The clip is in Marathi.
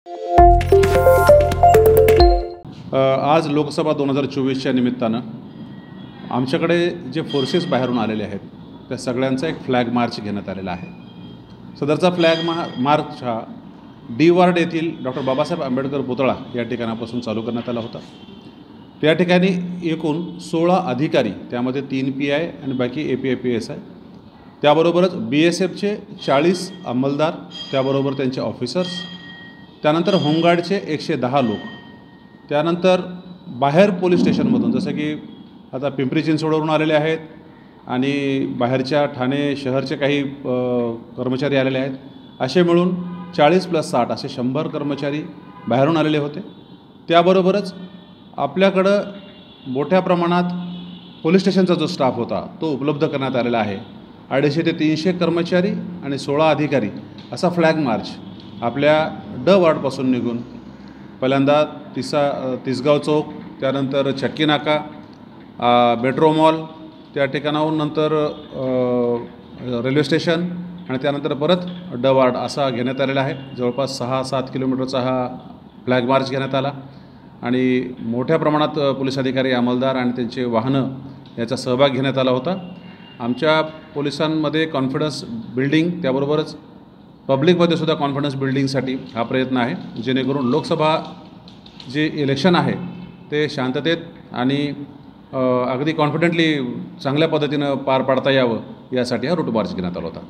आज लोकसभा 2024च्या निमित्तानं आमच्याकडे जे फोर्सेस बाहेरून आलेले आहेत त्या सगळ्यांचा एक फ्लॅग मार्च घेण्यात आलेला आहे। सदरचा फ्लॅग मार्च हा डी वार्ड येथील डॉक्टर बाबासाहेब आंबेडकर पुतळा या ठिकाणापासून चालू करण्यात आला होता। त्या ठिकाणी एकूण 16 अधिकारी, त्यामध्ये 3 PI आणि बाकी API PSI, त्याबरोबरच BSFचे 40 अंमलदार, त्याबरोबर त्यांचे ऑफिसर्स, त्यानंतर होमगार्डचे 110 लोक, त्यानंतर बाहेर पोलीस स्टेशनमधून जसं की आता पिंपरी चिंचवडवरून आलेले आहेत आणि बाहेरच्या ठाणे शहरचे काही कर्मचारी आलेले आहेत, असे मिळून 40 + 60 असे 100 कर्मचारी बाहेरून आलेले होते। त्याबरोबरच आपल्याकडं मोठ्या प्रमाणात पोलीस स्टेशनचा जो स्टाफ होता तो उपलब्ध करण्यात आलेला आहे। 250 ते 300 कर्मचारी आणि 16 अधिकारी असा फ्लॅग मार्च आपल्या ड वार्डपासून निघून पहिल्यांदा तिसगाव चौक, त्यानंतर चक्की नाका, मेट्रो मॉल, त्या ठिकाणाहून नंतर रेल्वे स्टेशन आणि त्यानंतर परत ड वार्ड असा घेण्यात आलेला आहे। जवळपास 6-7 किलोमीटरचा हा फ्लॅग मार्च घेण्यात आला आणि मोठ्या प्रमाणात पोलीस अधिकारी, अंमलदार आणि त्यांचे वाहनं याचा सहभाग घेण्यात आला होता। आमच्या पोलिसांमध्ये कॉन्फिडन्स बिल्डिंग, त्याबरोबरच पब्लिकमध्ये सुद्धा कॉन्फिडन्स बिल्डिंगसाठी हा प्रयत्न आहे, जेणेकरून लोकसभा जे इलेक्शन आहे ते शांततेत आणि अगदी कॉन्फिडेंटली चांगल्या पद्धतीनं पार पाडता यावं यासाठी हा रूट मार्च घेण्यात आला होता।